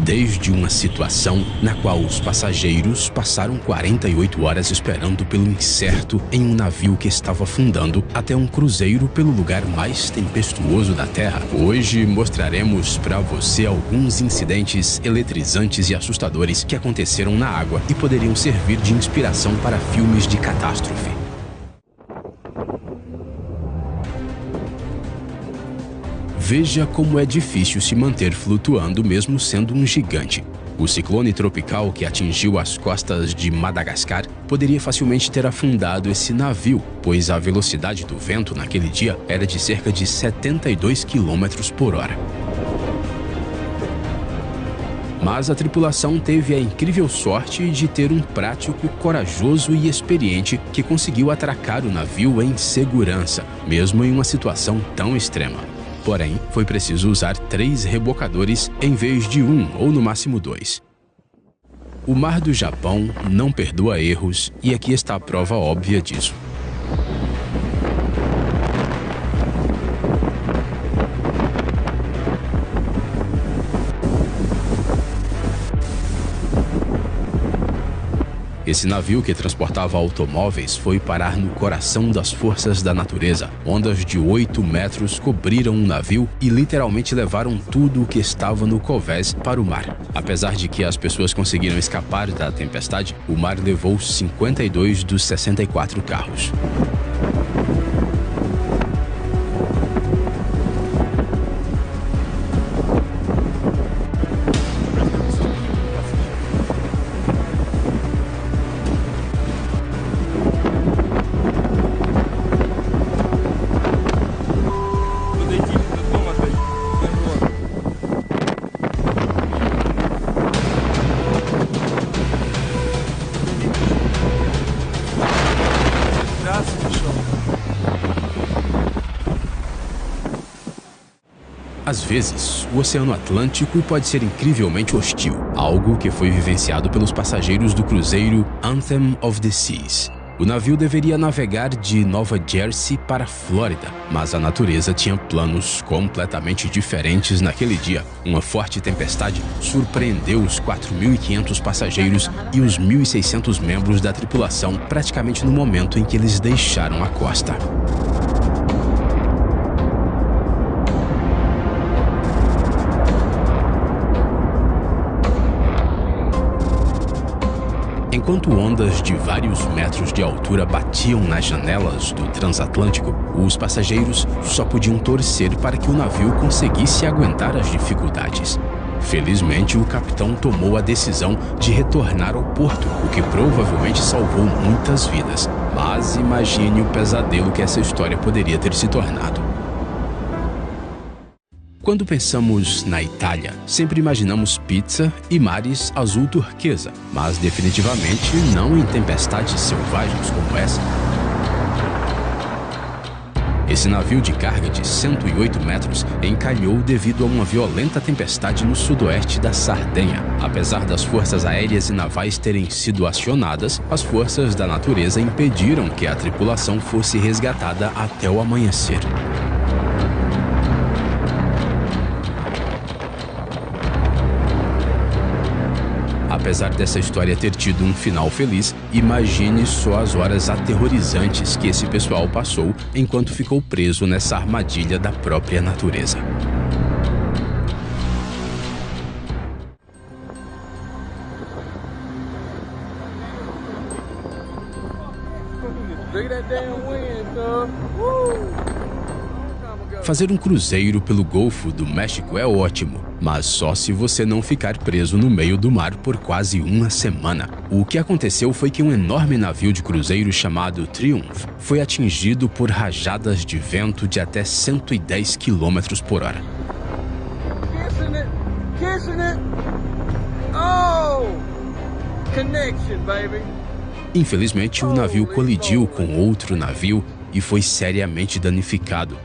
Desde uma situação na qual os passageiros passaram 48 horas esperando pelo incerto em um navio que estava afundando, até um cruzeiro pelo lugar mais tempestuoso da Terra. Hoje mostraremos para você alguns incidentes eletrizantes e assustadores que aconteceram na água e poderiam servir de inspiração para filmes de catástrofe. Veja como é difícil se manter flutuando mesmo sendo um gigante. O ciclone tropical que atingiu as costas de Madagascar poderia facilmente ter afundado esse navio, pois a velocidade do vento naquele dia era de cerca de 72 km por hora. Mas a tripulação teve a incrível sorte de ter um prático corajoso e experiente que conseguiu atracar o navio em segurança, mesmo em uma situação tão extrema. Porém, foi preciso usar 3 rebocadores em vez de 1 ou no máximo 2. O Mar do Japão não perdoa erros e aqui está a prova óbvia disso. Esse navio que transportava automóveis foi parar no coração das forças da natureza. Ondas de 8 metros cobriram o navio e literalmente levaram tudo o que estava no convés para o mar. Apesar de que as pessoas conseguiram escapar da tempestade, o mar levou 52 dos 64 carros. Às vezes, o Oceano Atlântico pode ser incrivelmente hostil, algo que foi vivenciado pelos passageiros do cruzeiro Anthem of the Seas. O navio deveria navegar de Nova Jersey para a Flórida, mas a natureza tinha planos completamente diferentes naquele dia. Uma forte tempestade surpreendeu os 4.500 passageiros e os 1.600 membros da tripulação praticamente no momento em que eles deixaram a costa. Enquanto ondas de vários metros de altura batiam nas janelas do transatlântico, os passageiros só podiam torcer para que o navio conseguisse aguentar as dificuldades. Felizmente, o capitão tomou a decisão de retornar ao porto, o que provavelmente salvou muitas vidas. Mas imagine o pesadelo que essa história poderia ter se tornado. Quando pensamos na Itália, sempre imaginamos pizza e mares azul turquesa, mas definitivamente não em tempestades selvagens como essa. Esse navio de carga de 108 metros encalhou devido a uma violenta tempestade no sudoeste da Sardenha. Apesar das forças aéreas e navais terem sido acionadas, as forças da natureza impediram que a tripulação fosse resgatada até o amanhecer. Apesar dessa história ter tido um final feliz, imagine só as horas aterrorizantes que esse pessoal passou enquanto ficou preso nessa armadilha da própria natureza. Fazer um cruzeiro pelo Golfo do México é ótimo, mas só se você não ficar preso no meio do mar por quase uma semana. O que aconteceu foi que um enorme navio de cruzeiro chamado Triumph foi atingido por rajadas de vento de até 110 km por hora. Infelizmente, o navio colidiu com outro navio e foi seriamente danificado.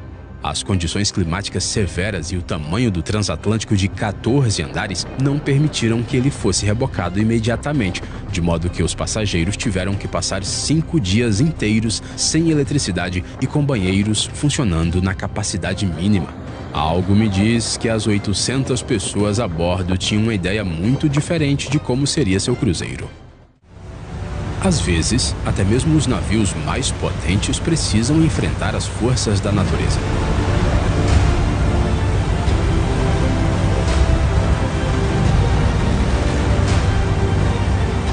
As condições climáticas severas e o tamanho do transatlântico de 14 andares não permitiram que ele fosse rebocado imediatamente, de modo que os passageiros tiveram que passar 5 dias inteiros sem eletricidade e com banheiros funcionando na capacidade mínima. Algo me diz que as 800 pessoas a bordo tinham uma ideia muito diferente de como seria seu cruzeiro. Às vezes, até mesmo os navios mais potentes precisam enfrentar as forças da natureza.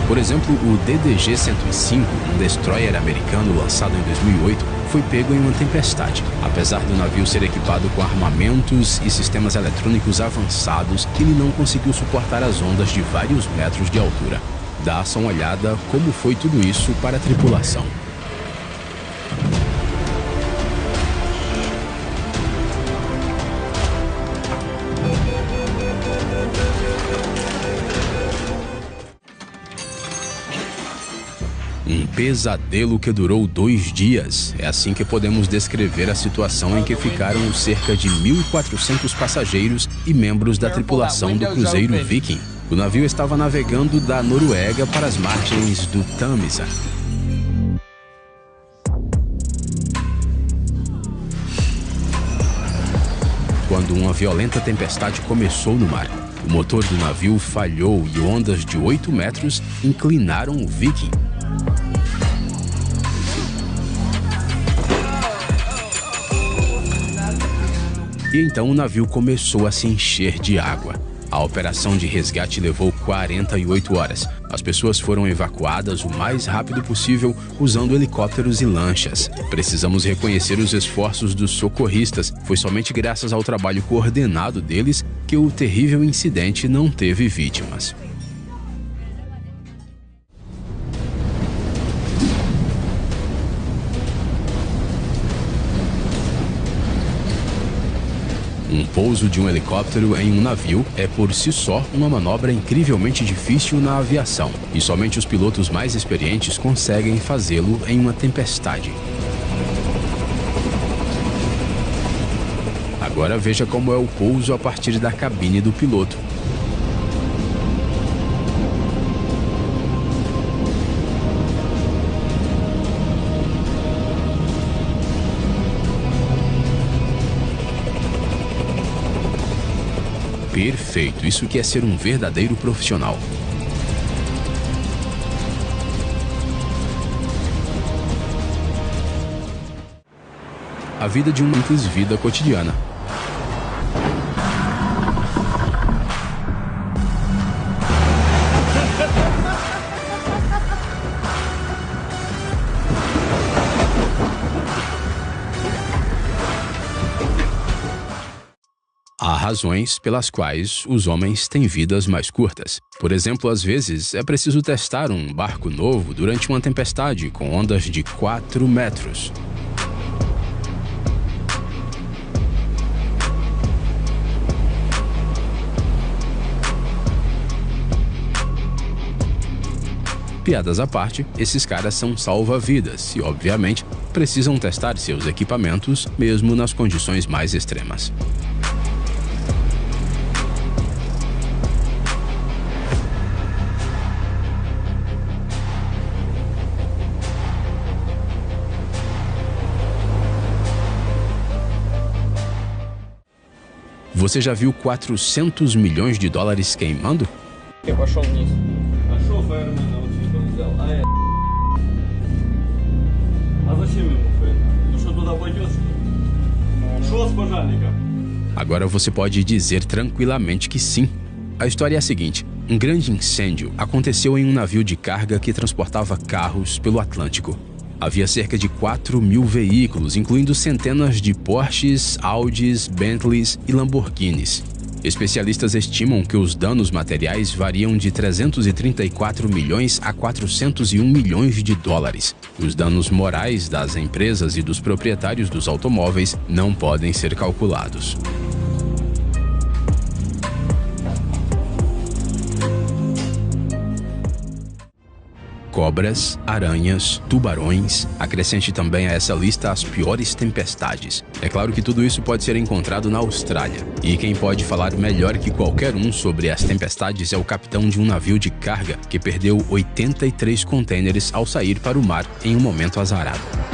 Por exemplo, o DDG-105, um destroyer americano lançado em 2008, foi pego em uma tempestade. Apesar do navio ser equipado com armamentos e sistemas eletrônicos avançados, ele não conseguiu suportar as ondas de vários metros de altura. Dá só uma olhada como foi tudo isso para a tripulação. Um pesadelo que durou 2 dias. É assim que podemos descrever a situação em que ficaram cerca de 1.400 passageiros e membros da tripulação do cruzeiro Viking. O navio estava navegando da Noruega para as margens do Tamisa. Quando uma violenta tempestade começou no mar, o motor do navio falhou e ondas de 8 metros inclinaram o Viking. E então o navio começou a se encher de água. A operação de resgate levou 48 horas. As pessoas foram evacuadas o mais rápido possível usando helicópteros e lanchas. Precisamos reconhecer os esforços dos socorristas. Foi somente graças ao trabalho coordenado deles que o terrível incidente não teve vítimas. Um pouso de um helicóptero em um navio é por si só uma manobra incrivelmente difícil na aviação, e somente os pilotos mais experientes conseguem fazê-lo em uma tempestade. Agora veja como é o pouso a partir da cabine do piloto. Perfeito, isso que é ser um verdadeiro profissional. A vida de uma simples vida cotidiana. Há razões pelas quais os homens têm vidas mais curtas. Por exemplo, às vezes é preciso testar um barco novo durante uma tempestade com ondas de 4 metros. Piadas à parte, esses caras são salva-vidas e, obviamente, precisam testar seus equipamentos mesmo nas condições mais extremas. Você já viu 400 milhões de dólares queimando? Я пошел вниз. А шо фаермен на телефон взял? А зачем ему фаермен? Ну что, туда пойдешь? Шо с пожарником? Agora você pode dizer tranquilamente que sim. A história é a seguinte: um grande incêndio aconteceu em um navio de carga que transportava carros pelo Atlântico. Havia cerca de 4.000 veículos, incluindo centenas de Porsches, Audis, Bentleys e Lamborghinis. Especialistas estimam que os danos materiais variam de 334 milhões a 401 milhões de dólares. Os danos morais das empresas e dos proprietários dos automóveis não podem ser calculados. Cobras, aranhas, tubarões. Acrescente também a essa lista as piores tempestades. É claro que tudo isso pode ser encontrado na Austrália. E quem pode falar melhor que qualquer um sobre as tempestades é o capitão de um navio de carga que perdeu 83 contêineres ao sair para o mar em um momento azarado.